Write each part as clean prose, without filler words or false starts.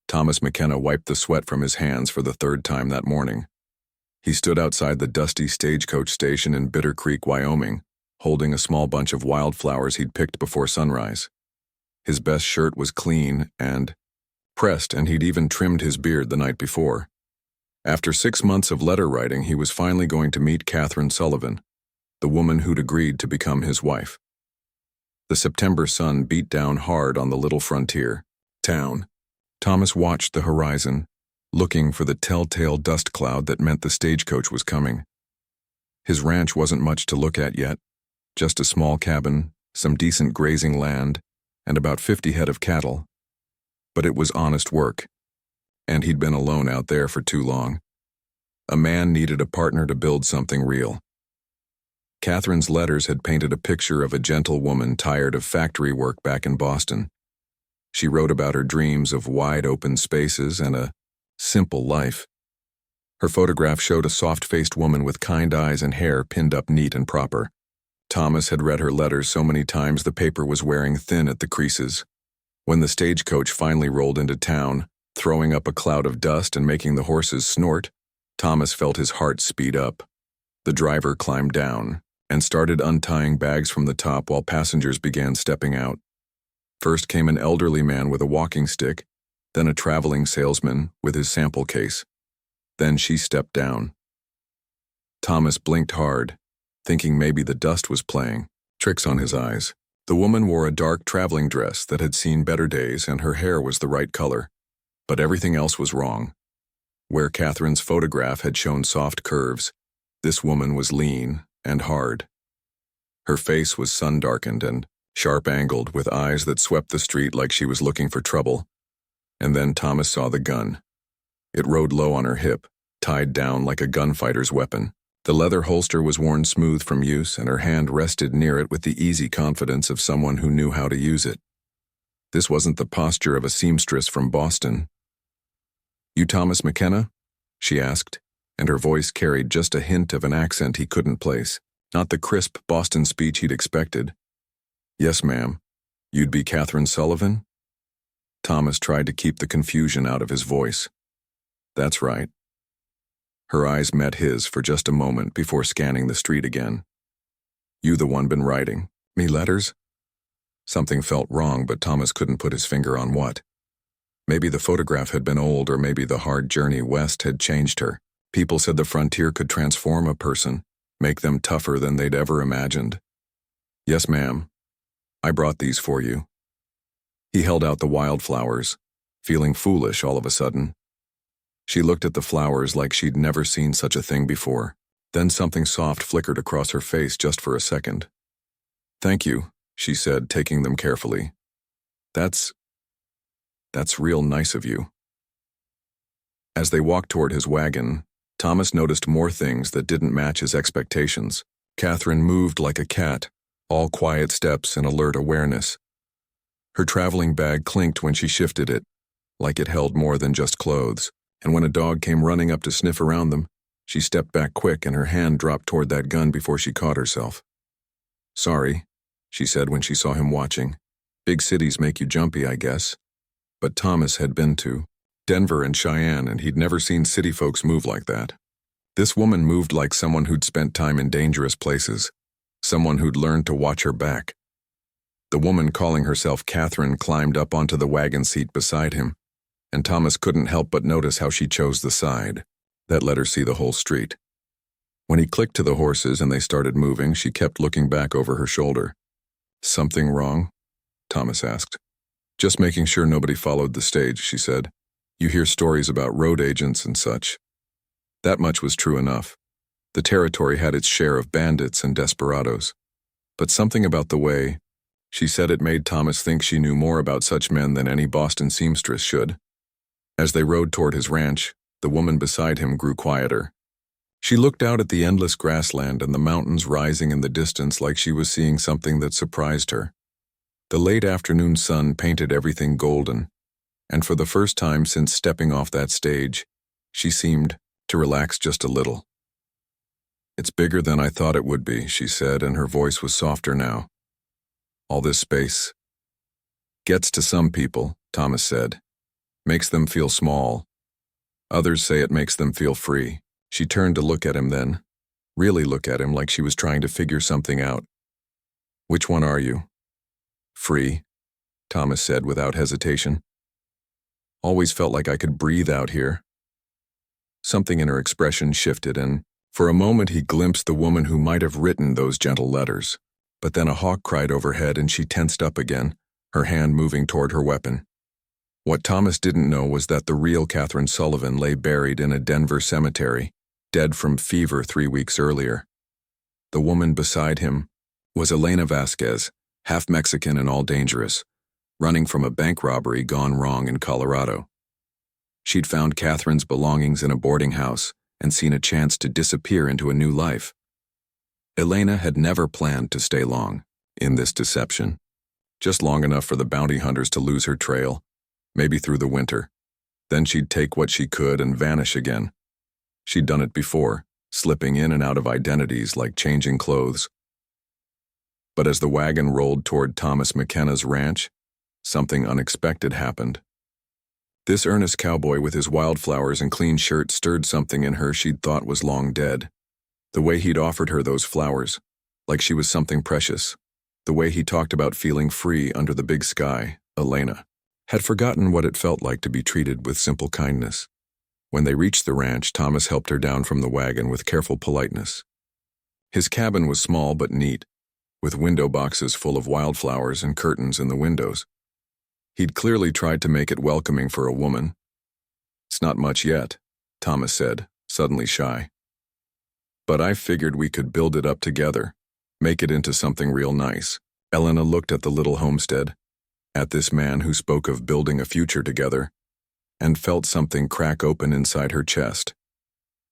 Thomas McKenna wiped the sweat from his hands for the third time that morning. He stood outside the dusty stagecoach station in Bitter Creek, Wyoming, holding a small bunch of wildflowers he'd picked before sunrise. His best shirt was clean and pressed, and he'd even trimmed his beard the night before. After 6 months of letter writing, he was finally going to meet Catherine Sullivan, the woman who'd agreed to become his wife. The September sun beat down hard on the little frontier town. Thomas watched the horizon, looking for the telltale dust cloud that meant the stagecoach was coming. His ranch wasn't much to look at yet, just a small cabin, some decent grazing land, and about 50 head of cattle. But it was honest work, and he'd been alone out there for too long. A man needed a partner to build something real. Catherine's letters had painted a picture of a gentle woman tired of factory work back in Boston. She wrote about her dreams of wide open spaces and a simple life. Her photograph showed a soft-faced woman with kind eyes and hair pinned up neat and proper. Thomas had read her letters so many times the paper was wearing thin at the creases. When the stagecoach finally rolled into town, throwing up a cloud of dust and making the horses snort, Thomas felt his heart speed up. The driver climbed down and started untying bags from the top while passengers began stepping out. First came an elderly man with a walking stick, then a traveling salesman with his sample case. Then she stepped down. Thomas blinked hard, thinking maybe the dust was playing tricks on his eyes. The woman wore a dark traveling dress that had seen better days, and her hair was the right color. But everything else was wrong. Where Catherine's photograph had shown soft curves, this woman was lean and hard. Her face was sun-darkened and sharp-angled, with eyes that swept the street like she was looking for trouble. And then Thomas saw the gun. It rode low on her hip, tied down like a gunfighter's weapon. The leather holster was worn smooth from use, and her hand rested near it with the easy confidence of someone who knew how to use it. This wasn't the posture of a seamstress from Boston. "You Thomas McKenna?" she asked, and her voice carried just a hint of an accent he couldn't place, not the crisp Boston speech he'd expected. "Yes, ma'am. You'd be Catherine Sullivan?" Thomas tried to keep the confusion out of his voice. "That's right." Her eyes met his for just a moment before scanning the street again. "You the one been writing me letters?" Something felt wrong, but Thomas couldn't put his finger on what. Maybe the photograph had been old, or maybe the hard journey west had changed her. People said the frontier could transform a person, make them tougher than they'd ever imagined. "Yes, ma'am. I brought these for you." He held out the wildflowers, feeling foolish all of a sudden. She looked at the flowers like she'd never seen such a thing before. Then something soft flickered across her face just for a second. "Thank you," she said, taking them carefully. That's real nice of you." As they walked toward his wagon, Thomas noticed more things that didn't match his expectations. Catherine moved like a cat, all quiet steps and alert awareness. Her traveling bag clinked when she shifted it, like it held more than just clothes, and when a dog came running up to sniff around them, she stepped back quick and her hand dropped toward that gun before she caught herself. "Sorry," she said when she saw him watching. "Big cities make you jumpy, I guess." But Thomas had been to Denver and Cheyenne, and he'd never seen city folks move like that. This woman moved like someone who'd spent time in dangerous places, someone who'd learned to watch her back. The woman calling herself Catherine climbed up onto the wagon seat beside him, and Thomas couldn't help but notice how she chose the side that let her see the whole street. When he clicked to the horses and they started moving, she kept looking back over her shoulder. "Something wrong?" Thomas asked. "Just making sure nobody followed the stage," she said. "You hear stories about road agents and such." That much was true enough. The territory had its share of bandits and desperados. But something about the way she said it made Thomas think she knew more about such men than any Boston seamstress should. As they rode toward his ranch, the woman beside him grew quieter. She looked out at the endless grassland and the mountains rising in the distance like she was seeing something that surprised her. The late afternoon sun painted everything golden, and for the first time since stepping off that stage, she seemed to relax just a little. "It's bigger than I thought it would be," she said, and her voice was softer now. "All this space gets to some people," Thomas said. Makes them feel small. Others say it makes them feel free. She turned to look at him then. Really look at him like she was trying to figure something out. Which one are you? Free, Thomas said without hesitation. Always felt like I could breathe out here. Something in her expression shifted, and for a moment he glimpsed the woman who might have written those gentle letters. But then a hawk cried overhead and she tensed up again, her hand moving toward her weapon. What Thomas didn't know was that the real Catherine Sullivan lay buried in a Denver cemetery, dead from fever 3 weeks earlier. The woman beside him was Elena Vasquez, half Mexican and all dangerous, running from a bank robbery gone wrong in Colorado. She'd found Catherine's belongings in a boarding house and seen a chance to disappear into a new life. Elena had never planned to stay long in this deception, just long enough for the bounty hunters to lose her trail, maybe through the winter. Then she'd take what she could and vanish again. She'd done it before, slipping in and out of identities like changing clothes. But as the wagon rolled toward Thomas McKenna's ranch, something unexpected happened. This earnest cowboy with his wildflowers and clean shirt stirred something in her she'd thought was long dead. The way he'd offered her those flowers, like she was something precious. The way he talked about feeling free under the big sky, Elena had forgotten what it felt like to be treated with simple kindness. When they reached the ranch, Thomas helped her down from the wagon with careful politeness. His cabin was small but neat, with window boxes full of wildflowers and curtains in the windows. He'd clearly tried to make it welcoming for a woman. "It's not much yet," Thomas said, suddenly shy. "But I figured we could build it up together, make it into something real nice." Elena looked at the little homestead, at this man who spoke of building a future together, and felt something crack open inside her chest.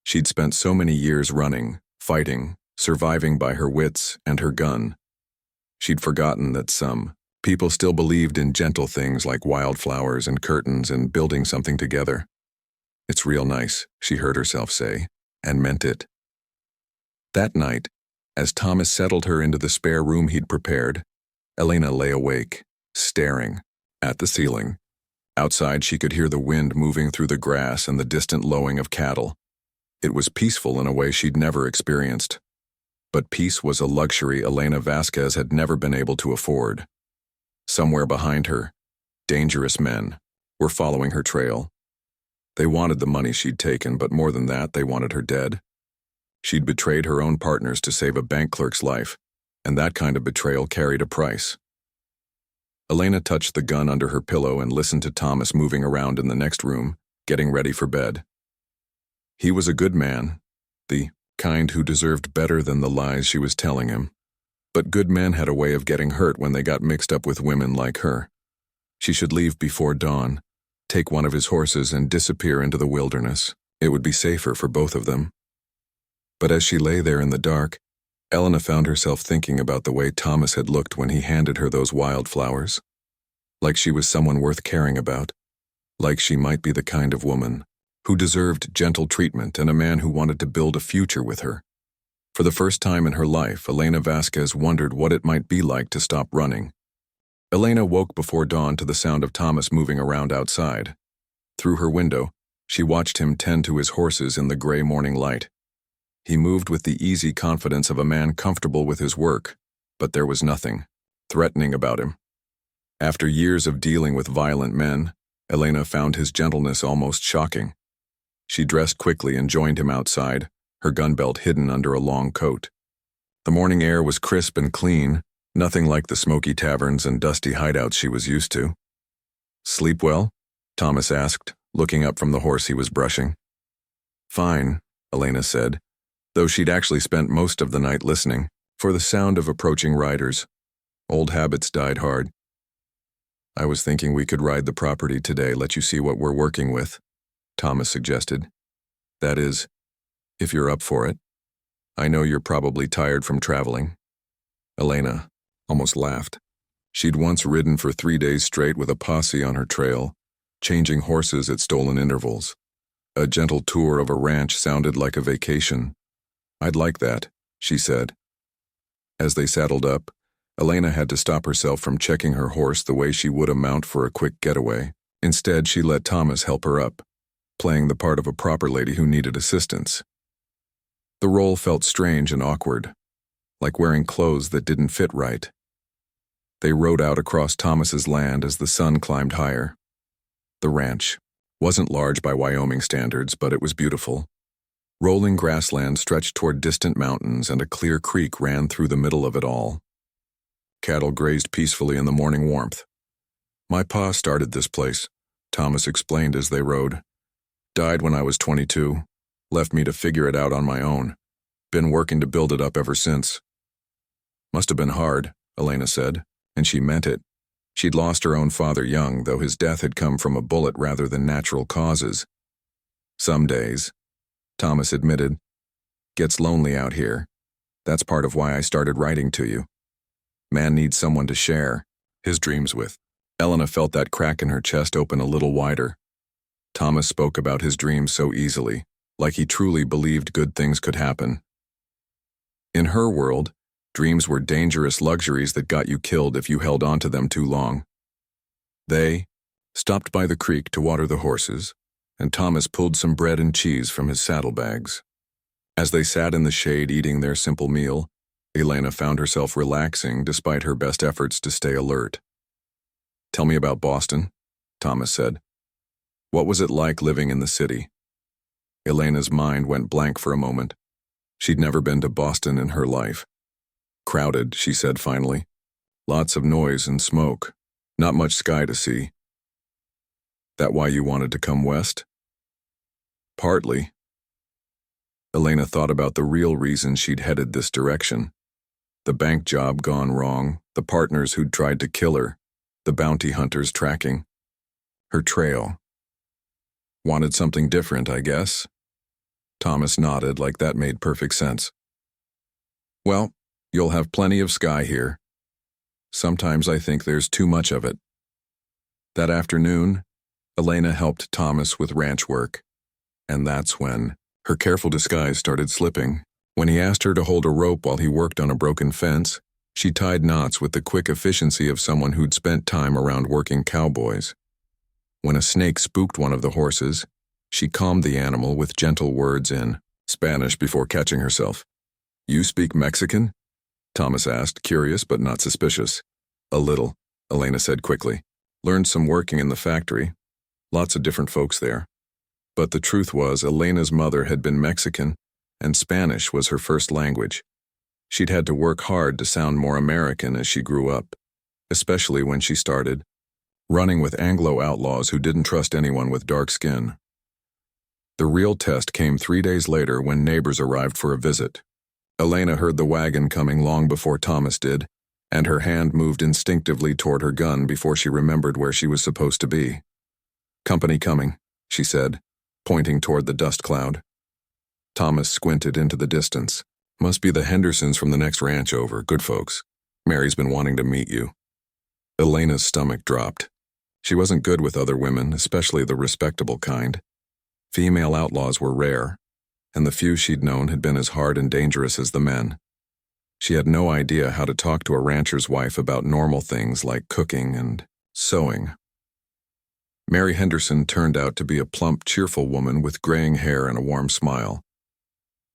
She'd spent so many years running, fighting, surviving by her wits and her gun. She'd forgotten that some people still believed in gentle things like wildflowers and curtains and building something together. "It's real nice," she heard herself say, and meant it. That night, as Thomas settled her into the spare room he'd prepared, Elena lay awake, staring at the ceiling. Outside, she could hear the wind moving through the grass and the distant lowing of cattle. It was peaceful in a way she'd never experienced. But peace was a luxury Elena Vasquez had never been able to afford. Somewhere behind her, dangerous men were following her trail. They wanted the money she'd taken, but more than that, they wanted her dead. She'd betrayed her own partners to save a bank clerk's life, and that kind of betrayal carried a price. Elena touched the gun under her pillow and listened to Thomas moving around in the next room, getting ready for bed. He was a good man, the kind who deserved better than the lies she was telling him. But good men had a way of getting hurt when they got mixed up with women like her. She should leave before dawn, take one of his horses and disappear into the wilderness. It would be safer for both of them. But as she lay there in the dark, Elena found herself thinking about the way Thomas had looked when he handed her those wildflowers. Like she was someone worth caring about. Like she might be the kind of woman who deserved gentle treatment and a man who wanted to build a future with her. For the first time in her life, Elena Vasquez wondered what it might be like to stop running. Elena woke before dawn to the sound of Thomas moving around outside. Through her window, she watched him tend to his horses in the gray morning light. He moved with the easy confidence of a man comfortable with his work, but there was nothing threatening about him. After years of dealing with violent men, Elena found his gentleness almost shocking. She dressed quickly and joined him outside, her gun belt hidden under a long coat. The morning air was crisp and clean, nothing like the smoky taverns and dusty hideouts she was used to. "Sleep well?" Thomas asked, looking up from the horse he was brushing. "Fine," Elena said, though she'd actually spent most of the night listening for the sound of approaching riders. Old habits died hard. "I was thinking we could ride the property today, let you see what we're working with," Thomas suggested. "That is, if you're up for it. I know you're probably tired from traveling." Elena almost laughed. She'd once ridden for 3 days straight with a posse on her trail, changing horses at stolen intervals. A gentle tour of a ranch sounded like a vacation. "I'd like that," she said. As they saddled up, Elena had to stop herself from checking her horse the way she would a mount for a quick getaway. Instead, she let Thomas help her up, playing the part of a proper lady who needed assistance. The role felt strange and awkward, like wearing clothes that didn't fit right. They rode out across Thomas's land as the sun climbed higher. The ranch wasn't large by Wyoming standards, but it was beautiful. Rolling grassland stretched toward distant mountains, and a clear creek ran through the middle of it all. Cattle grazed peacefully in the morning warmth. "My pa started this place," Thomas explained as they rode. "Died when I was 22, left me to figure it out on my own. Been working to build it up ever since." "Must have been hard," Elena said, and she meant it. She'd lost her own father young, though his death had come from a bullet rather than natural causes. "Some days," Thomas admitted. "Gets lonely out here. That's part of why I started writing to you. Man needs someone to share his dreams with." Elena felt that crack in her chest open a little wider. Thomas spoke about his dreams so easily, like he truly believed good things could happen. In her world, dreams were dangerous luxuries that got you killed if you held on to them too long. They stopped by the creek to water the horses, and Thomas pulled some bread and cheese from his saddlebags. As they sat in the shade eating their simple meal, Elena found herself relaxing despite her best efforts to stay alert. "Tell me about Boston," Thomas said. "What was it like living in the city?" Elena's mind went blank for a moment. She'd never been to Boston in her life. "Crowded," she said finally. "Lots of noise and smoke. Not much sky to see." "That why you wanted to come west?" "Partly." Elena thought about the real reason she'd headed this direction. The bank job gone wrong, the partners who'd tried to kill her, the bounty hunters tracking her trail. "Wanted something different, I guess." Thomas nodded like that made perfect sense. "Well, you'll have plenty of sky here. Sometimes I think there's too much of it." That afternoon, Elena helped Thomas with ranch work, and that's when her careful disguise started slipping. When he asked her to hold a rope while he worked on a broken fence, she tied knots with the quick efficiency of someone who'd spent time around working cowboys. When a snake spooked one of the horses, she calmed the animal with gentle words in Spanish before catching herself. "You speak Mexican?" Thomas asked, curious but not suspicious. "A little," Elena said quickly. "Learned some working in the factory. Lots of different folks there." But the truth was, Elena's mother had been Mexican, and Spanish was her first language. She'd had to work hard to sound more American as she grew up, especially when she started running with Anglo outlaws who didn't trust anyone with dark skin. The real test came 3 days later when neighbors arrived for a visit. Elena heard the wagon coming long before Thomas did, and her hand moved instinctively toward her gun before she remembered where she was supposed to be. "Company coming," she said, pointing toward the dust cloud. Thomas squinted into the distance. "Must be the Hendersons from the next ranch over, good folks. Mary's been wanting to meet you." Elena's stomach dropped. She wasn't good with other women, especially the respectable kind. Female outlaws were rare, and the few she'd known had been as hard and dangerous as the men. She had no idea how to talk to a rancher's wife about normal things like cooking and sewing. Mary Henderson turned out to be a plump, cheerful woman with graying hair and a warm smile.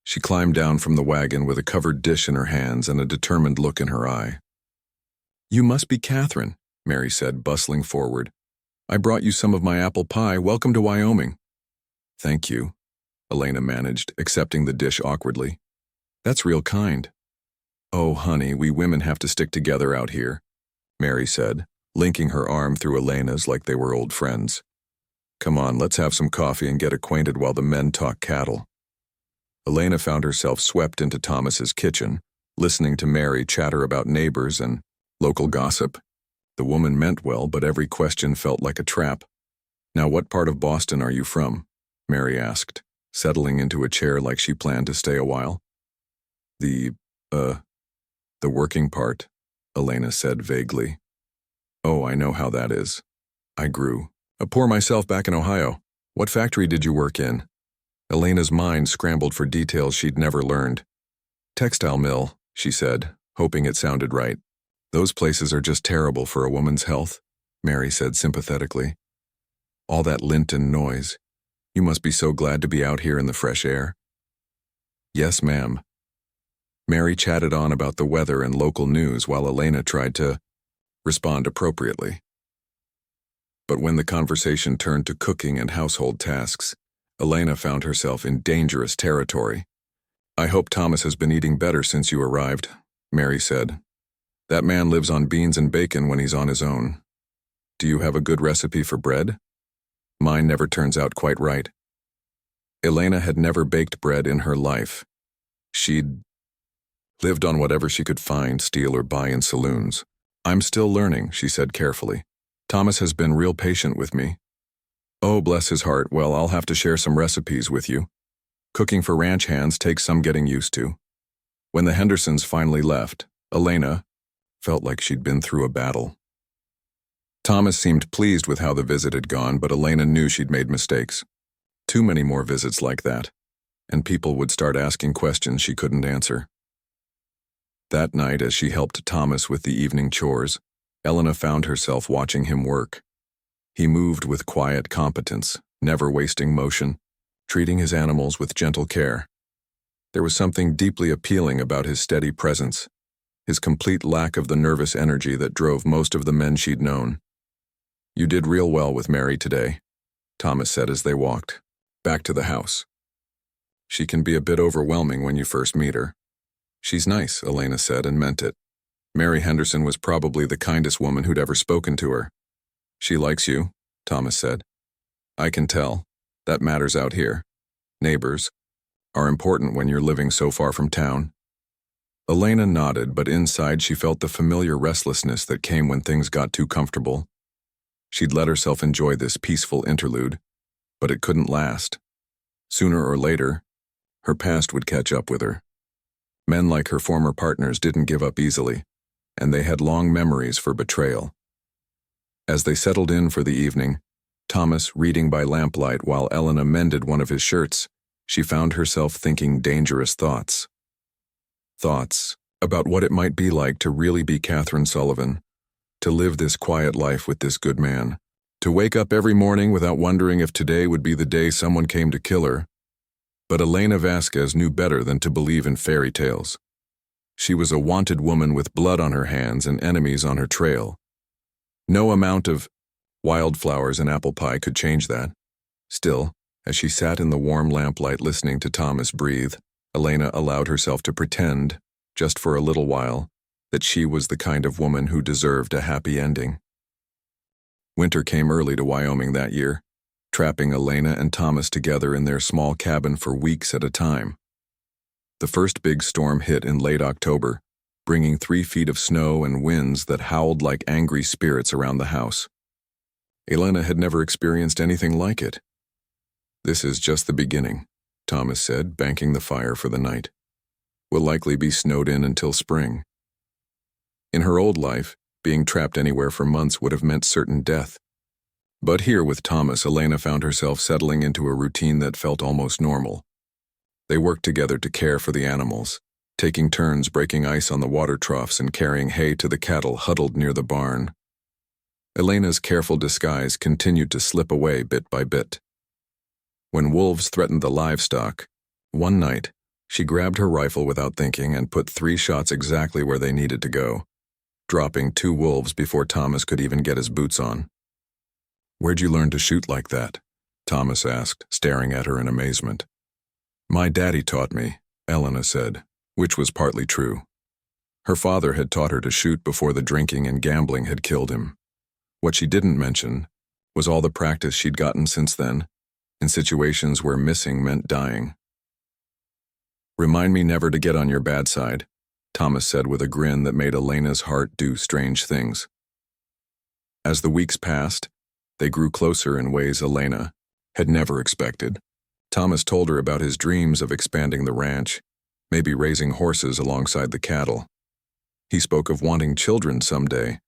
She climbed down from the wagon with a covered dish in her hands and a determined look in her eye. "You must be Catherine," Mary said, bustling forward. "I brought you some of my apple pie. Welcome to Wyoming." "Thank you," Elena managed, accepting the dish awkwardly. "That's real kind." "Oh, honey, we women have to stick together out here," Mary said, linking her arm through Elena's like they were old friends. "Come on, let's have some coffee and get acquainted while the men talk cattle." Elena found herself swept into Thomas's kitchen, listening to Mary chatter about neighbors and local gossip. The woman meant well, but every question felt like a trap. "Now, what part of Boston are you from?" Mary asked, settling into a chair like she planned to stay a while. The working part," Elena said vaguely. "Oh, I know how that is. I grew a poor myself back in Ohio. What factory did you work in?" Elena's mind scrambled for details she'd never learned. "Textile mill," she said, hoping it sounded right. "Those places are just terrible for a woman's health," Mary said sympathetically. All that lint and noise. You must be so glad to be out here in the fresh air." "Yes, ma'am." Mary chatted on about the weather and local news while Elena tried to respond appropriately. But when the conversation turned to cooking and household tasks, Elena found herself in dangerous territory. "I hope Thomas has been eating better since you arrived," Mary said. "That man lives on beans and bacon when he's on his own. Do you have a good recipe for bread? Mine never turns out quite right." Elena had never baked bread in her life. She'd lived on whatever she could find, steal, or buy in saloons. "I'm still learning," she said carefully. "Thomas has been real patient with me." "Oh, bless his heart. Well, I'll have to share some recipes with you. Cooking for ranch hands takes some getting used to." When the Hendersons finally left, Elena felt like she'd been through a battle. Thomas seemed pleased with how the visit had gone, but Elena knew she'd made mistakes. Too many more visits like that, and people would start asking questions she couldn't answer. That night, as she helped Thomas with the evening chores, Elena found herself watching him work. He moved with quiet competence, never wasting motion, treating his animals with gentle care. There was something deeply appealing about his steady presence, his complete lack of the nervous energy that drove most of the men she'd known. "You did real well with Mary today," Thomas said as they walked back to the house. "She can be a bit overwhelming when you first meet her." "She's nice," Elena said, and meant it. Mary Henderson was probably the kindest woman who'd ever spoken to her. "She likes you," Thomas said. "I can tell. That matters out here. Neighbors are important when you're living so far from town." Elena nodded, but inside she felt the familiar restlessness that came when things got too comfortable. She'd let herself enjoy this peaceful interlude, but it couldn't last. Sooner or later, her past would catch up with her. Men like her former partners didn't give up easily, and they had long memories for betrayal. As they settled in for the evening, Thomas reading by lamplight while Elena mended one of his shirts, she found herself thinking dangerous thoughts. Thoughts about what it might be like to really be Catherine Sullivan, to live this quiet life with this good man, to wake up every morning without wondering if today would be the day someone came to kill her. But Elena Vasquez knew better than to believe in fairy tales. She was a wanted woman with blood on her hands and enemies on her trail. No amount of wildflowers and apple pie could change that. Still, as she sat in the warm lamplight listening to Thomas breathe, Elena allowed herself to pretend, just for a little while, that she was the kind of woman who deserved a happy ending. Winter came early to Wyoming that year, trapping Elena and Thomas together in their small cabin for weeks at a time. The first big storm hit in late October, bringing 3 feet of snow and winds that howled like angry spirits around the house. Elena had never experienced anything like it. "This is just the beginning," Thomas said, banking the fire for the night. "We'll likely be snowed in until spring." In her old life, being trapped anywhere for months would have meant certain death. But here with Thomas, Elena found herself settling into a routine that felt almost normal. They worked together to care for the animals, taking turns breaking ice on the water troughs and carrying hay to the cattle huddled near the barn. Elena's careful disguise continued to slip away bit by bit. When wolves threatened the livestock, one night, she grabbed her rifle without thinking and put 3 shots exactly where they needed to go, dropping 2 wolves before Thomas could even get his boots on. "Where'd you learn to shoot like that?" Thomas asked, staring at her in amazement. "My daddy taught me," Elena said, which was partly true. Her father had taught her to shoot before the drinking and gambling had killed him. What she didn't mention was all the practice she'd gotten since then, in situations where missing meant dying. "Remind me never to get on your bad side," Thomas said with a grin that made Elena's heart do strange things. As the weeks passed, they grew closer in ways Elena had never expected. Thomas told her about his dreams of expanding the ranch, maybe raising horses alongside the cattle. He spoke of wanting children someday,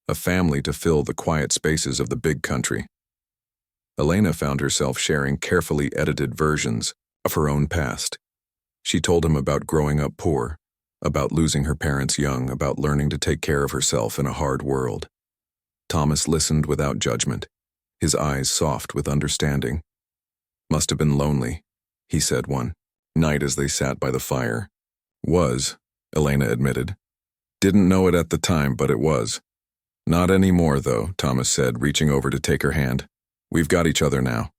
a family to fill the quiet spaces of the big country. Elena found herself sharing carefully edited versions of her own past. She told him about growing up poor, about losing her parents young, about learning to take care of herself in a hard world. Thomas listened without judgment, his eyes soft with understanding. "Must have been lonely," he said one night as they sat by the fire. "Was," Elena admitted. "Didn't know it at the time, but it was." "Not anymore, though," Thomas said, reaching over to take her hand. "We've got each other now."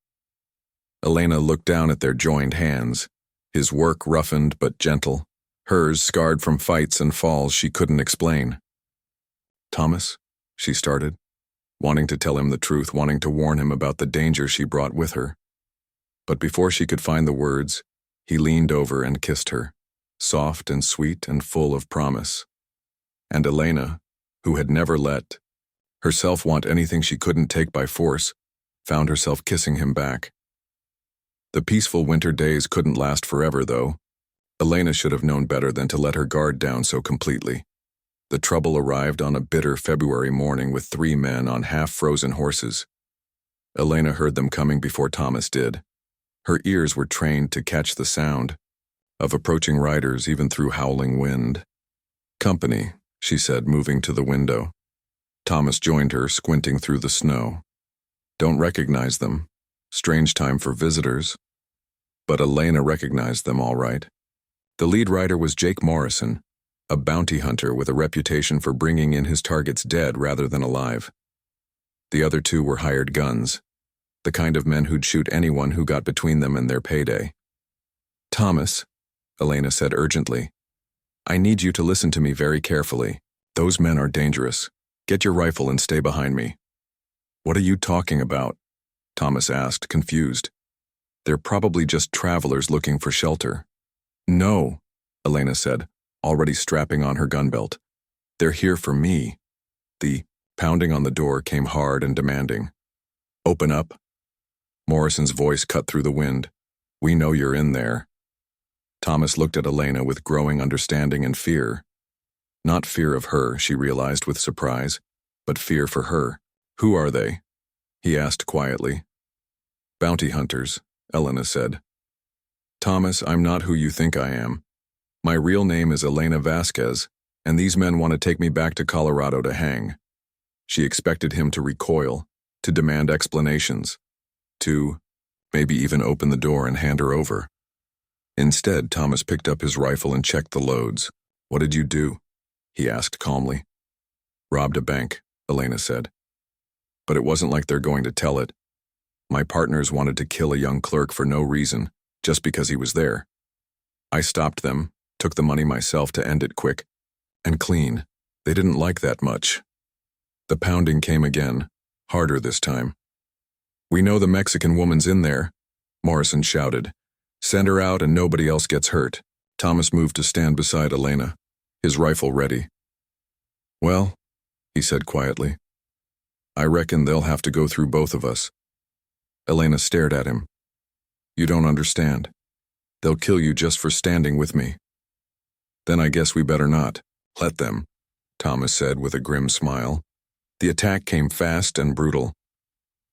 Elena looked down at their joined hands, his work roughened but gentle, hers scarred from fights and falls she couldn't explain. "Thomas," she started, wanting to tell him the truth, wanting to warn him about the danger she brought with her. But before she could find the words, he leaned over and kissed her, soft and sweet and full of promise. And Elena, who had never let herself want anything she couldn't take by force, found herself kissing him back. The peaceful winter days couldn't last forever, though. Elena should have known better than to let her guard down so completely. The trouble arrived on a bitter February morning with 3 men on half-frozen horses. Elena heard them coming before Thomas did. Her ears were trained to catch the sound of approaching riders even through howling wind. "Company," she said, moving to the window. Thomas joined her, squinting through the snow. "Don't recognize them. Strange time for visitors." But Elena recognized them all right. The lead rider was Jake Morrison, a bounty hunter with a reputation for bringing in his targets dead rather than alive. The other 2 were hired guns, the kind of men who'd shoot anyone who got between them and their payday. "Thomas," Elena said urgently, "I need you to listen to me very carefully. Those men are dangerous. Get your rifle and stay behind me." "What are you talking about?" Thomas asked, confused. "They're probably just travelers looking for shelter." "No," Elena said, already strapping on her gun belt. "They're here for me." The pounding on the door came hard and demanding. "Open up." Morrison's voice cut through the wind. "We know you're in there." Thomas looked at Elena with growing understanding and fear. Not fear of her, she realized with surprise, but fear for her. "Who are they?" he asked quietly. "Bounty hunters," Elena said. "Thomas, I'm not who you think I am. My real name is Elena Vasquez, and these men want to take me back to Colorado to hang." She expected him to recoil, to demand explanations, to maybe even open the door and hand her over. Instead, Thomas picked up his rifle and checked the loads. "What did you do?" he asked calmly. "Robbed a bank," Elena said. "But it wasn't like they're going to tell it. My partners wanted to kill a young clerk for no reason, just because he was there. I stopped them, took the money myself to end it quick and clean. They didn't like that much." The pounding came again, harder this time. "We know the Mexican woman's in there," Morrison shouted. "Send her out and nobody else gets hurt." Thomas moved to stand beside Elena, his rifle ready. "Well," he said quietly, "I reckon they'll have to go through both of us." Elena stared at him. "You don't understand. They'll kill you just for standing with me." "Then I guess we better not. Let them," Thomas said with a grim smile. The attack came fast and brutal.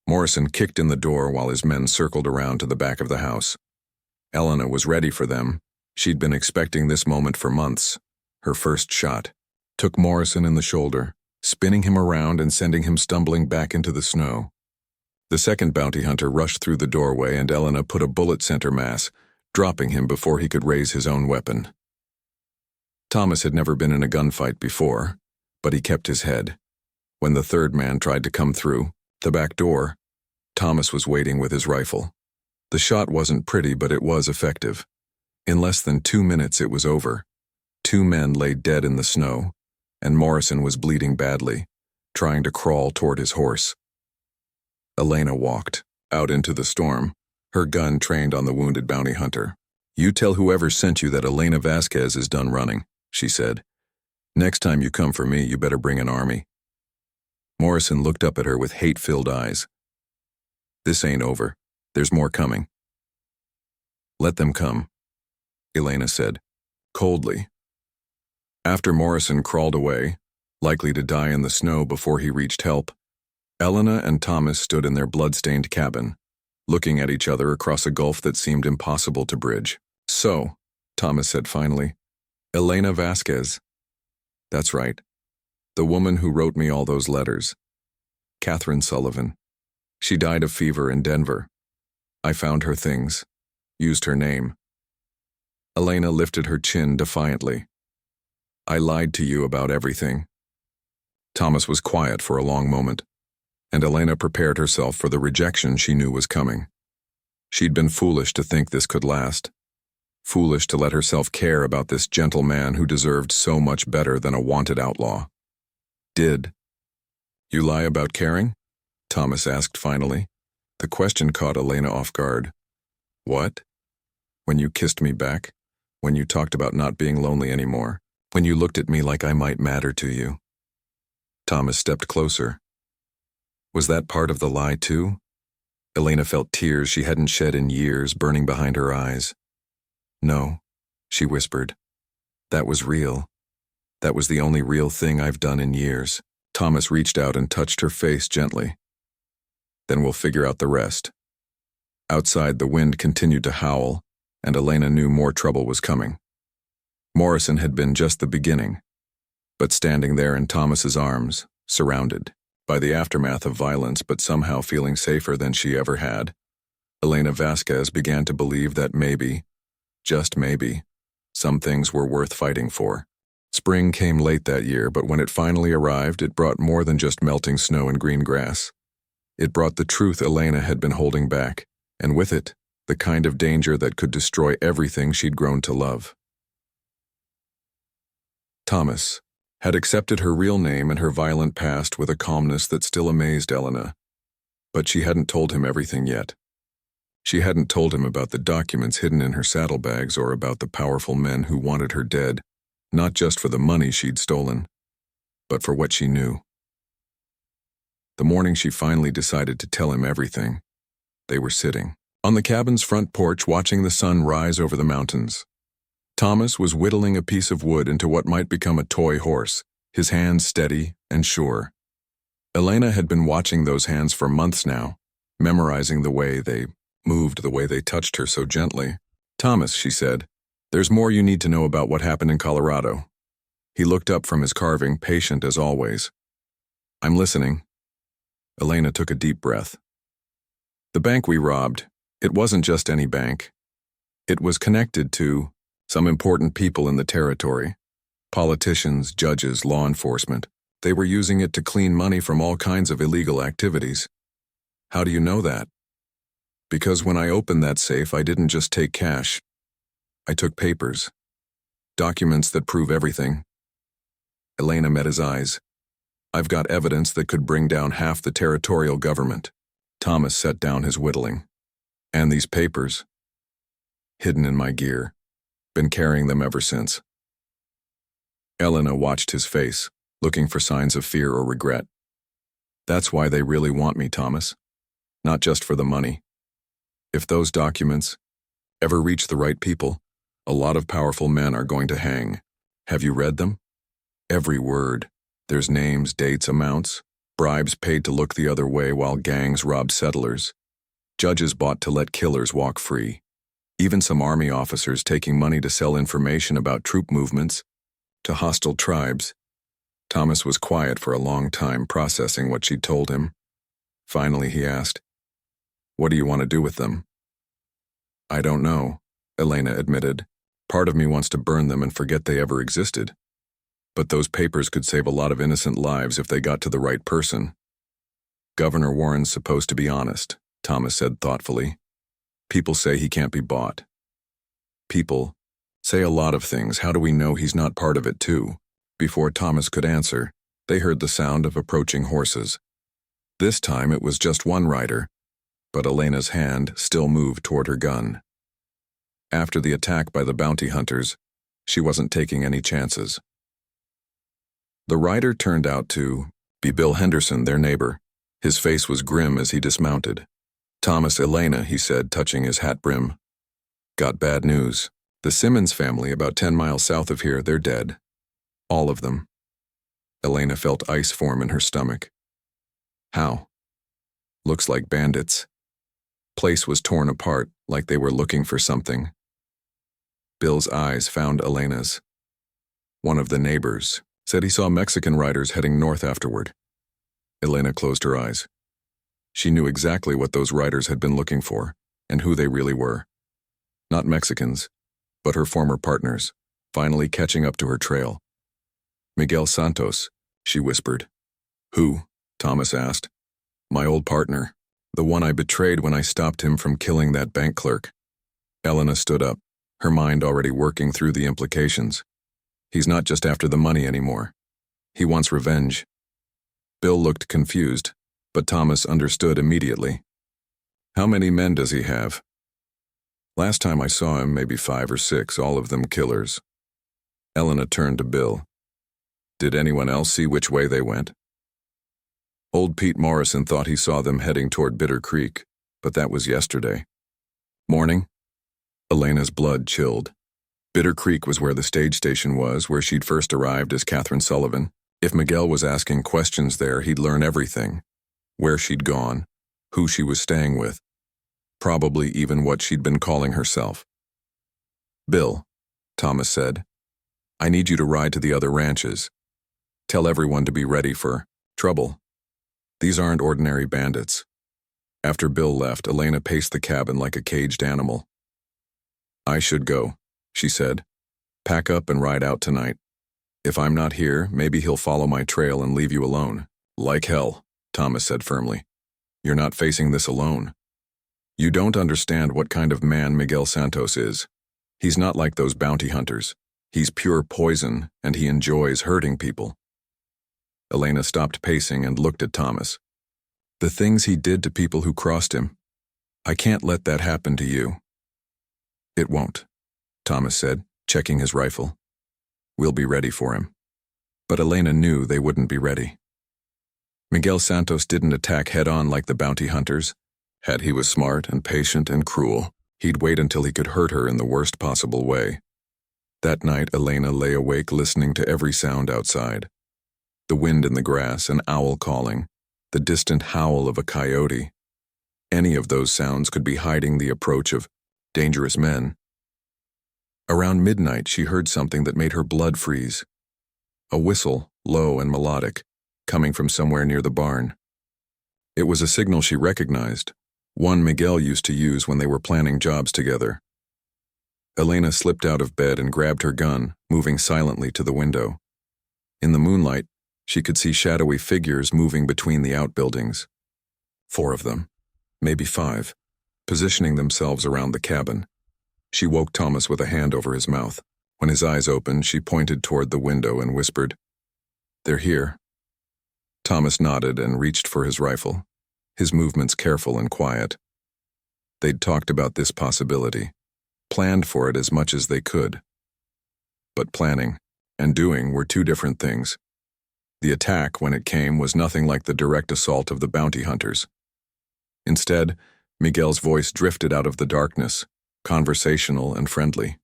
Morrison kicked in the door while his men circled around to the back of the house. Elena was ready for them. She'd been expecting this moment for months. Her first shot took Morrison in the shoulder, spinning him around and sending him stumbling back into the snow. The second bounty hunter rushed through the doorway and Elena put a bullet center mass, dropping him before he could raise his own weapon. Thomas had never been in a gunfight before, but he kept his head. When the third man tried to come through the back door, Thomas was waiting with his rifle. The shot wasn't pretty, but it was effective. In less than 2 minutes it was over. 2 men lay dead in the snow, and Morrison was bleeding badly, trying to crawl toward his horse. Elena walked out into the storm, her gun trained on the wounded bounty hunter. "You tell whoever sent you that Elena Vasquez is done running," she said. "Next time you come for me, you better bring an army." Morrison looked up at her with hate-filled eyes. "This ain't over. There's more coming." "Let them come," Elena said, coldly. After Morrison crawled away, likely to die in the snow before he reached help, Elena and Thomas stood in their blood-stained cabin, looking at each other across a gulf that seemed impossible to bridge. "So," Thomas said finally, "Elena Vasquez." "That's right. The woman who wrote me all those letters. Catherine Sullivan." She died of fever in Denver. I found her things, used her name. Elena lifted her chin defiantly. I lied to you about everything. Thomas was quiet for a long moment, and Elena prepared herself for the rejection she knew was coming. She'd been foolish to think this could last. Foolish to let herself care about this gentle man who deserved so much better than a wanted outlaw. Did you lie about caring? Thomas asked finally. The question caught Elena off guard. What? When you kissed me back? When you talked about not being lonely anymore? When you looked at me like I might matter to you? Thomas stepped closer. Was that part of the lie too? Elena felt tears she hadn't shed in years burning behind her eyes. No, she whispered. That was real. That was the only real thing I've done in years. Thomas reached out and touched her face gently. Then we'll figure out the rest. Outside, the wind continued to howl, and Elena knew more trouble was coming. Morrison had been just the beginning, but standing there in Thomas's arms, surrounded by the aftermath of violence but somehow feeling safer than she ever had, Elena Vasquez began to believe that maybe, just maybe, some things were worth fighting for. Spring came late that year, but when it finally arrived, it brought more than just melting snow and green grass. It brought the truth Elena had been holding back, and with it, the kind of danger that could destroy everything she'd grown to love. Thomas had accepted her real name and her violent past with a calmness that still amazed Elena. But she hadn't told him everything yet. She hadn't told him about the documents hidden in her saddlebags or about the powerful men who wanted her dead, not just for the money she'd stolen, but for what she knew. The morning she finally decided to tell him everything, they were sitting on the cabin's front porch watching the sun rise over the mountains. Thomas was whittling a piece of wood into what might become a toy horse, his hands steady and sure. Elena had been watching those hands for months now, memorizing the way they moved, the way they touched her so gently. Thomas, she said, there's more you need to know about what happened in Colorado. He looked up from his carving, patient as always. I'm listening. Elena took a deep breath. The bank we robbed, it wasn't just any bank. It was connected to some important people in the territory. Politicians, judges, law enforcement. They were using it to clean money from all kinds of illegal activities. How do you know that? Because when I opened that safe, I didn't just take cash. I took papers. Documents that prove everything. Elena met his eyes. I've got evidence that could bring down half the territorial government. Thomas set down his whittling. And these papers, hidden in my gear. Been carrying them ever since. Elena watched his face, looking for signs of fear or regret. That's why they really want me, Thomas. Not just for the money. If those documents ever reach the right people, a lot of powerful men are going to hang. Have you read them? Every word. There's names, dates, amounts, bribes paid to look the other way while gangs robbed settlers, judges bought to let killers walk free. Even some army officers taking money to sell information about troop movements to hostile tribes. Thomas was quiet for a long time, processing what she'd told him. Finally, he asked, what do you want to do with them? I don't know, Elena admitted. Part of me wants to burn them and forget they ever existed. But those papers could save a lot of innocent lives if they got to the right person. Governor Warren's supposed to be honest, Thomas said thoughtfully. People say he can't be bought. People say a lot of things. How do we know he's not part of it too? Before Thomas could answer, they heard the sound of approaching horses. This time it was just one rider, but Elena's hand still moved toward her gun. After the attack by the bounty hunters, she wasn't taking any chances. The rider turned out to be Bill Henderson, their neighbor. His face was grim as he dismounted. Thomas, Elena, he said, touching his hat brim. Got bad news. The Simmons family, about 10 miles south of here, they're dead. All of them. Elena felt ice form in her stomach. How? Looks like bandits. Place was torn apart, like they were looking for something. Bill's eyes found Elena's. One of the neighbors said he saw Mexican riders heading north afterward. Elena closed her eyes. She knew exactly what those writers had been looking for, and who they really were. Not Mexicans, but her former partners, finally catching up to her trail. "Miguel Santos," she whispered. "Who?" Thomas asked. "My old partner, the one I betrayed when I stopped him from killing that bank clerk." Elena stood up, her mind already working through the implications. He's not just after the money anymore. He wants revenge. Bill looked confused, but Thomas understood immediately. "How many men does he have?" "Last time I saw him, maybe 5 or 6, all of them killers." Elena turned to Bill. "Did anyone else see which way they went?" "Old Pete Morrison thought he saw them heading toward Bitter Creek, but that was yesterday." "Morning?" Elena's blood chilled. Bitter Creek was where the stage station was, where she'd first arrived as Catherine Sullivan. If Miguel was asking questions there, he'd learn everything. Where she'd gone, who she was staying with, probably even what she'd been calling herself. "Bill," Thomas said, "I need you to ride to the other ranches. Tell everyone to be ready for trouble. These aren't ordinary bandits." After Bill left, Elena paced the cabin like a caged animal. "I should go," she said. "Pack up and ride out tonight. If I'm not here, maybe he'll follow my trail and leave you alone." "Like hell," Thomas said firmly. "You're not facing this alone. You don't understand what kind of man Miguel Santos is. He's not like those bounty hunters. He's pure poison, and he enjoys hurting people." Elena stopped pacing and looked at Thomas. "The things he did to people who crossed him. I can't let that happen to you." "It won't," Thomas said, checking his rifle. "We'll be ready for him." But Elena knew they wouldn't be ready. Miguel Santos didn't attack head-on like the bounty hunters. Had he was smart and patient and cruel, he'd wait until he could hurt her in the worst possible way. That night, Elena lay awake listening to every sound outside. The wind in the grass, an owl calling, the distant howl of a coyote. Any of those sounds could be hiding the approach of dangerous men. Around midnight, she heard something that made her blood freeze. A whistle, low and melodic, coming from somewhere near the barn. It was a signal she recognized, one Miguel used to use when they were planning jobs together. Elena slipped out of bed and grabbed her gun, moving silently to the window. In the moonlight, she could see shadowy figures moving between the outbuildings. 4 of them, maybe 5, positioning themselves around the cabin. She woke Thomas with a hand over his mouth. When his eyes opened, she pointed toward the window and whispered, "They're here." Thomas nodded and reached for his rifle, his movements careful and quiet. They'd talked about this possibility, planned for it as much as they could. But planning and doing were 2 different things. The attack, when it came, was nothing like the direct assault of the bounty hunters. Instead, Miguel's voice drifted out of the darkness, conversational and friendly.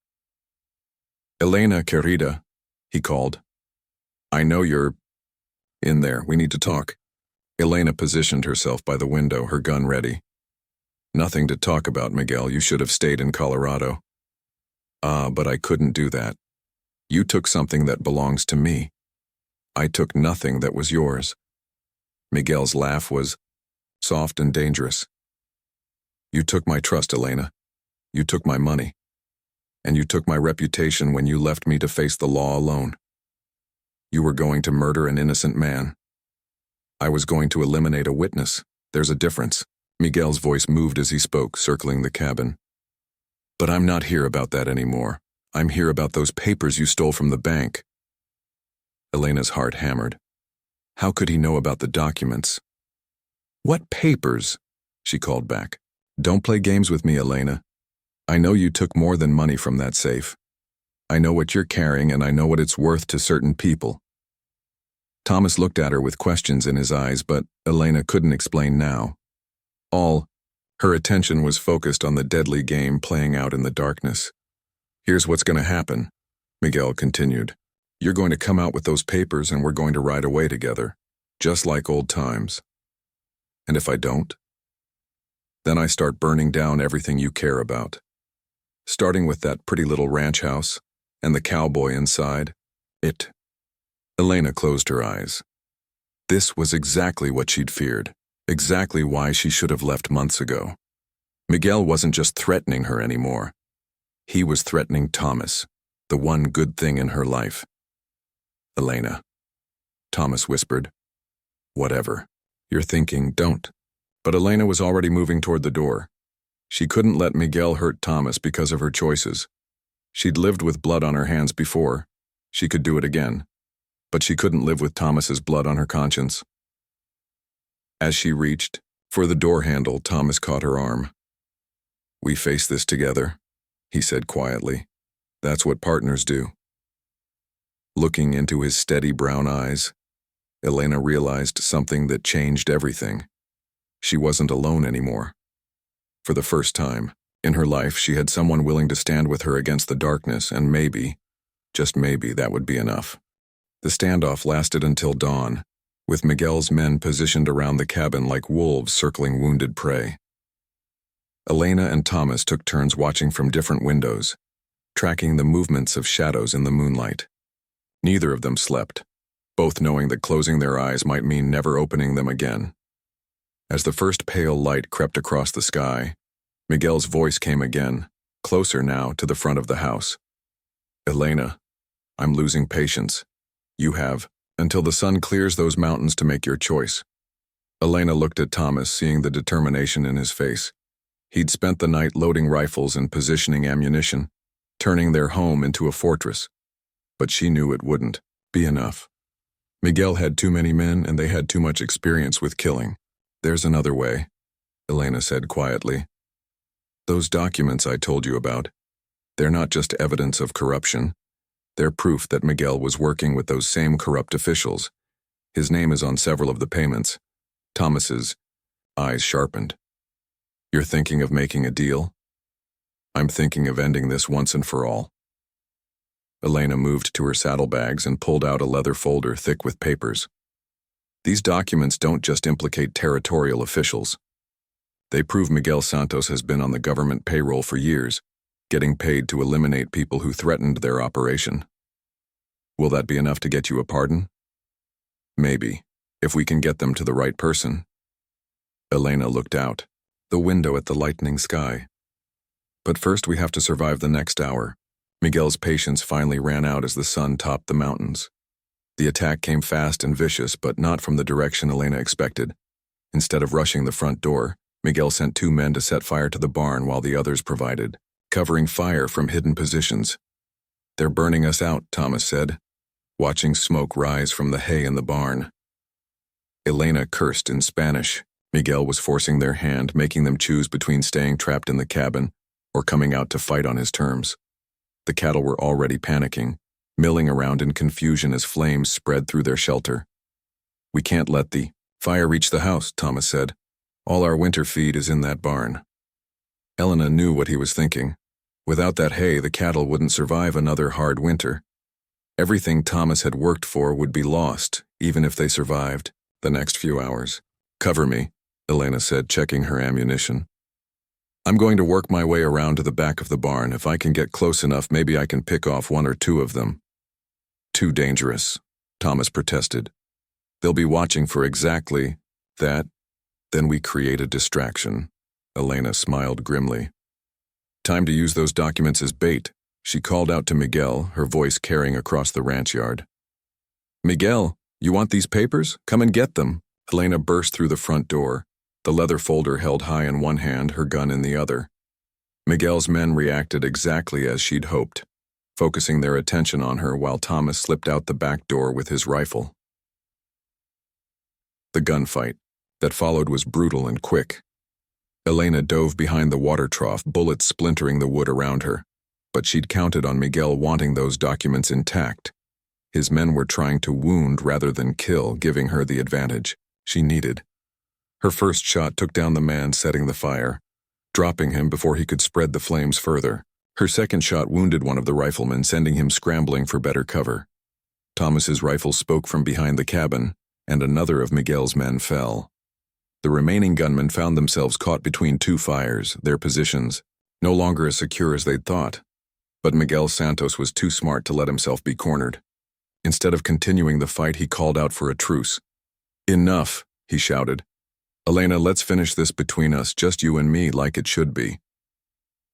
"Elena, querida," he called. "I know you're in there. We need to talk." Elena positioned herself by the window, her gun ready. "Nothing to talk about, Miguel. You should have stayed in Colorado." But I couldn't do that. You took something that belongs to me. I took nothing that was yours." Miguel's laugh was soft and dangerous. "You took my trust, Elena. You took my money. And you took my reputation when you left me to face the law alone. You were going to murder an innocent man. I was going to eliminate a witness. There's a difference." Miguel's voice moved as he spoke, circling the cabin. "But I'm not here about that anymore. I'm here about those papers you stole from the bank." Elena's heart hammered. How could he know about the documents? "What papers?" she called back. "Don't play games with me, Elena. I know you took more than money from that safe. I know what you're carrying, and I know what it's worth to certain people." Thomas looked at her with questions in his eyes, but Elena couldn't explain now. Her attention was focused on the deadly game playing out in the darkness. "Here's what's going to happen," Miguel continued. "You're going to come out with those papers and we're going to ride away together, just like old times. And if I don't, then I start burning down everything you care about. Starting with that pretty little ranch house and the cowboy inside. It." Elena closed her eyes. This was exactly what she'd feared. Exactly why she should have left months ago. Miguel wasn't just threatening her anymore. He was threatening Thomas, the one good thing in her life. Elena. Thomas whispered. Whatever. You're thinking, don't. But Elena was already moving toward the door. She couldn't let Miguel hurt Thomas because of her choices. She'd lived with blood on her hands before. She could do it again. But she couldn't live with Thomas's blood on her conscience. As she reached for the door handle, Thomas caught her arm. We face this together, he said quietly. That's what partners do. Looking into his steady brown eyes, Elena realized something that changed everything. She wasn't alone anymore. For the first time in her life, she had someone willing to stand with her against the darkness, and maybe, just maybe, that would be enough. The standoff lasted until dawn, with Miguel's men positioned around the cabin like wolves circling wounded prey. Elena and Thomas took turns watching from different windows, tracking the movements of shadows in the moonlight. Neither of them slept, both knowing that closing their eyes might mean never opening them again. As the first pale light crept across the sky, Miguel's voice came again, closer now to the front of the house. Elena, I'm losing patience. You have until the sun clears those mountains to make your choice. Elena looked at Thomas, seeing the determination in his face. He'd spent the night loading rifles and positioning ammunition, turning their home into a fortress. But she knew it wouldn't be enough. Miguel had too many men, and they had too much experience with killing. There's another way, Elena said quietly. Those documents I told you about, they're not just evidence of corruption. They're proof that Miguel was working with those same corrupt officials. His name is on several of the payments. Thomas's eyes sharpened. You're thinking of making a deal? I'm thinking of ending this once and for all. Elena moved to her saddlebags and pulled out a leather folder thick with papers. These documents don't just implicate territorial officials. They prove Miguel Santos has been on the government payroll for years, getting paid to eliminate people who threatened their operation. Will that be enough to get you a pardon? Maybe, if we can get them to the right person. Elena looked out the window at the lightening sky. But first we have to survive the next hour. Miguel's patience finally ran out as the sun topped the mountains. The attack came fast and vicious, but not from the direction Elena expected. Instead of rushing the front door, Miguel sent 2 men to set fire to the barn while the others provided, covering fire from hidden positions. They're burning us out, Thomas said, watching smoke rise from the hay in the barn. Elena cursed in Spanish. Miguel was forcing their hand, making them choose between staying trapped in the cabin or coming out to fight on his terms. The cattle were already panicking, milling around in confusion as flames spread through their shelter. We can't let the fire reach the house, Thomas said. All our winter feed is in that barn. Elena knew what he was thinking. Without that hay, the cattle wouldn't survive another hard winter. Everything Thomas had worked for would be lost, even if they survived the next few hours. Cover me, Elena said, checking her ammunition. I'm going to work my way around to the back of the barn. If I can get close enough, maybe I can pick off 1 or 2 of them. Too dangerous, Thomas protested. They'll be watching for exactly that. Then we create a distraction. Elena smiled grimly. Time to use those documents as bait, she called out to Miguel, her voice carrying across the ranch yard. Miguel, you want these papers? Come and get them. Elena burst through the front door, the leather folder held high in one hand, her gun in the other. Miguel's men reacted exactly as she'd hoped, focusing their attention on her while Thomas slipped out the back door with his rifle. The gunfight that followed was brutal and quick. Elena dove behind the water trough, bullets splintering the wood around her, but she'd counted on Miguel wanting those documents intact. His men were trying to wound rather than kill, giving her the advantage she needed. Her first shot took down the man setting the fire, dropping him before he could spread the flames further. Her second shot wounded one of the riflemen, sending him scrambling for better cover. Thomas's rifle spoke from behind the cabin, and another of Miguel's men fell. The remaining gunmen found themselves caught between 2 fires, their positions no longer as secure as they'd thought. But Miguel Santos was too smart to let himself be cornered. Instead of continuing the fight, he called out for a truce. Enough, he shouted. Elena, let's finish this between us, just you and me, like it should be.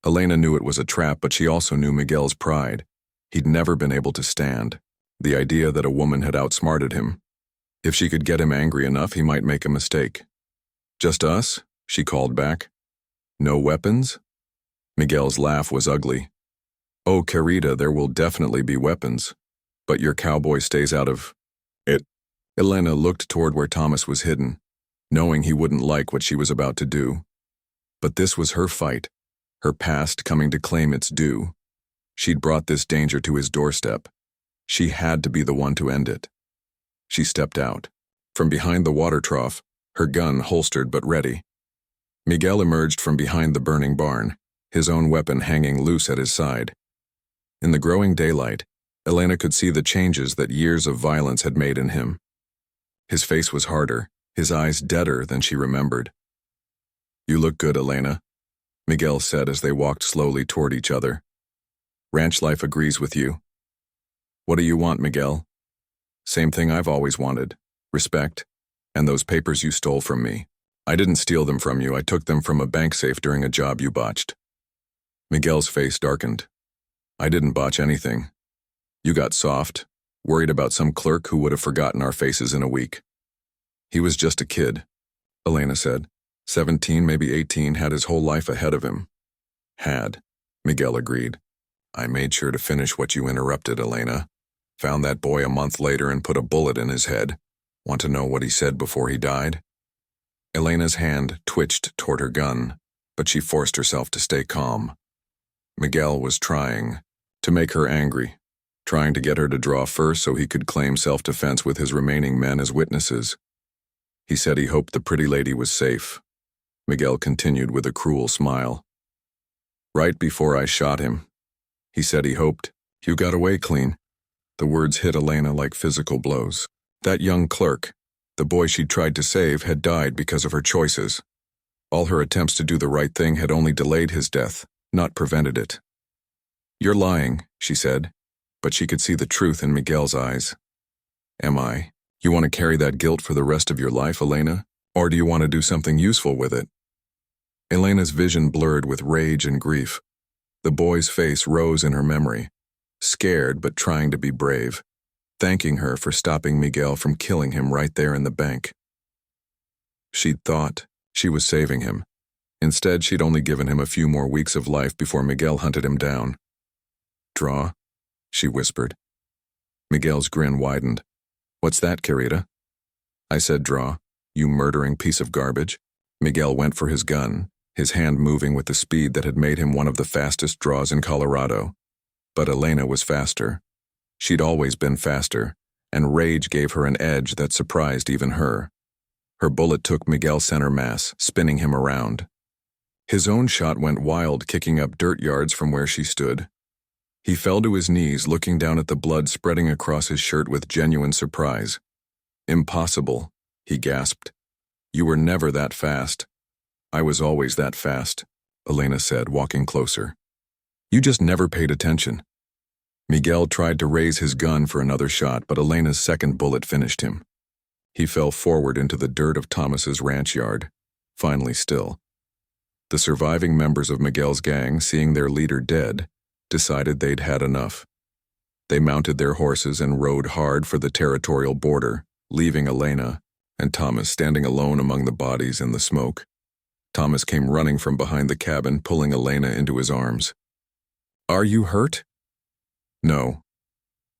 Elena knew it was a trap, but she also knew Miguel's pride. He'd never been able to stand the idea that a woman had outsmarted him. If she could get him angry enough, he might make a mistake. Just us? She called back. No weapons? Miguel's laugh was ugly. Oh, Carita, there will definitely be weapons. But your cowboy stays out of it. Elena looked toward where Thomas was hidden, knowing he wouldn't like what she was about to do. But this was her fight, her past coming to claim its due. She'd brought this danger to his doorstep. She had to be the one to end it. She stepped out. From behind the water trough, her gun holstered but ready. Miguel emerged from behind the burning barn, his own weapon hanging loose at his side. In the growing daylight, Elena could see the changes that years of violence had made in him. His face was harder, his eyes deader than she remembered. You look good, Elena, Miguel said as they walked slowly toward each other. Ranch life agrees with you. What do you want, Miguel? Same thing I've always wanted. Respect. And those papers you stole from me. I didn't steal them from you, I took them from a bank safe during a job you botched. Miguel's face darkened. I didn't botch anything. You got soft, worried about some clerk who would have forgotten our faces in a week. He was just a kid, Elena said. 17, maybe 18, had his whole life ahead of him. Had, Miguel agreed. I made sure to finish what you interrupted, Elena. Found that boy a month later and put a bullet in his head. Want to know what he said before he died? Elena's hand twitched toward her gun, but she forced herself to stay calm. Miguel was trying to make her angry, trying to get her to draw first so he could claim self-defense with his remaining men as witnesses. He said he hoped the pretty lady was safe. Miguel continued with a cruel smile. Right before I shot him, he said he hoped you got away clean. The words hit Elena like physical blows. That young clerk, the boy she'd tried to save, had died because of her choices. All her attempts to do the right thing had only delayed his death, not prevented it. You're lying, she said, but she could see the truth in Miguel's eyes. Am I? You want to carry that guilt for the rest of your life, Elena? Or do you want to do something useful with it? Elena's vision blurred with rage and grief. The boy's face rose in her memory, scared but trying to be brave, thanking her for stopping Miguel from killing him right there in the bank. She'd thought she was saving him. Instead, she'd only given him a few more weeks of life before Miguel hunted him down. Draw, she whispered. Miguel's grin widened. What's that, Carita? I said draw, you murdering piece of garbage. Miguel went for his gun, his hand moving with the speed that had made him one of the fastest draws in Colorado. But Elena was faster. She'd always been faster, and rage gave her an edge that surprised even her. Her bullet took Miguel's center mass, spinning him around. His own shot went wild, kicking up dirt yards from where she stood. He fell to his knees, looking down at the blood spreading across his shirt with genuine surprise. Impossible, he gasped. You were never that fast. I was always that fast, Elena said, walking closer. You just never paid attention. Miguel tried to raise his gun for another shot, but Elena's second bullet finished him. He fell forward into the dirt of Thomas's ranch yard, finally still. The surviving members of Miguel's gang, seeing their leader dead, decided they'd had enough. They mounted their horses and rode hard for the territorial border, leaving Elena and Thomas standing alone among the bodies and the smoke. Thomas came running from behind the cabin, pulling Elena into his arms. Are you hurt? No,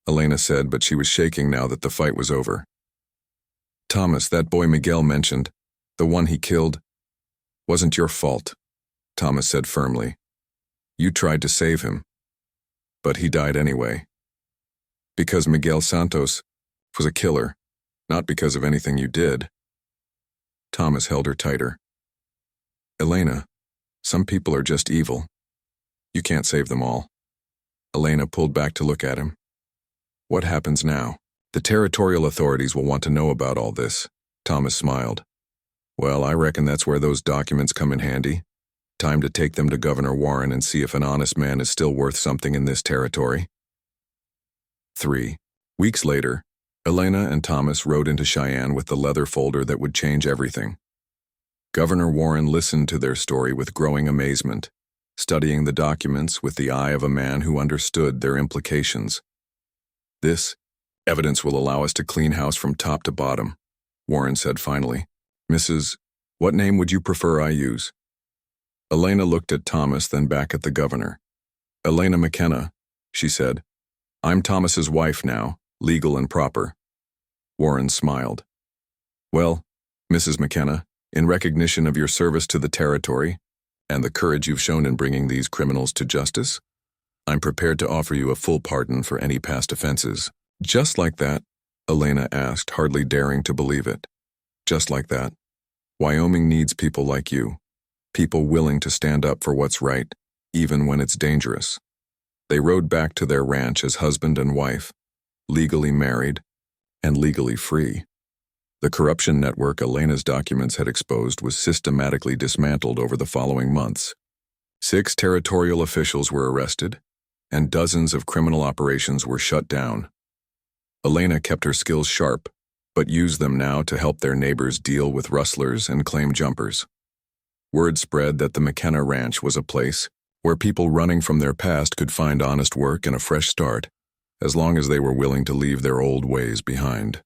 Elena said, but she was shaking now that the fight was over. Thomas, that boy Miguel mentioned, the one he killed, wasn't your fault, Thomas said firmly. You tried to save him. But he died anyway. Because Miguel Santos was a killer, not because of anything you did. Thomas held her tighter. Elena, some people are just evil. You can't save them all. Elena pulled back to look at him. What happens now? The territorial authorities will want to know about all this. Thomas smiled. Well, I reckon that's where those documents come in handy. Time to take them to Governor Warren and see if an honest man is still worth something in this territory. 3 weeks later, Elena and Thomas rode into Cheyenne with the leather folder that would change everything. Governor Warren listened to their story with growing amazement, studying the documents with the eye of a man who understood their implications. "This evidence will allow us to clean house from top to bottom," Warren said finally. "Mrs. What name would you prefer I use?" Elena looked at Thomas, then back at the governor. "Elena McKenna," she said. "I'm Thomas's wife now, legal and proper." Warren smiled. "Well, Mrs. McKenna, in recognition of your service to the territory and the courage you've shown in bringing these criminals to justice, I'm prepared to offer you a full pardon for any past offenses." "Just like that?" Elena asked, hardly daring to believe it. "Just like that. Wyoming needs people like you, people willing to stand up for what's right, even when it's dangerous." They rode back to their ranch as husband and wife, legally married and legally free. The corruption network Elena's documents had exposed was systematically dismantled over the following months. 6 territorial officials were arrested, and dozens of criminal operations were shut down. Elena kept her skills sharp, but used them now to help their neighbors deal with rustlers and claim jumpers. Word spread that the McKenna Ranch was a place where people running from their past could find honest work and a fresh start, as long as they were willing to leave their old ways behind.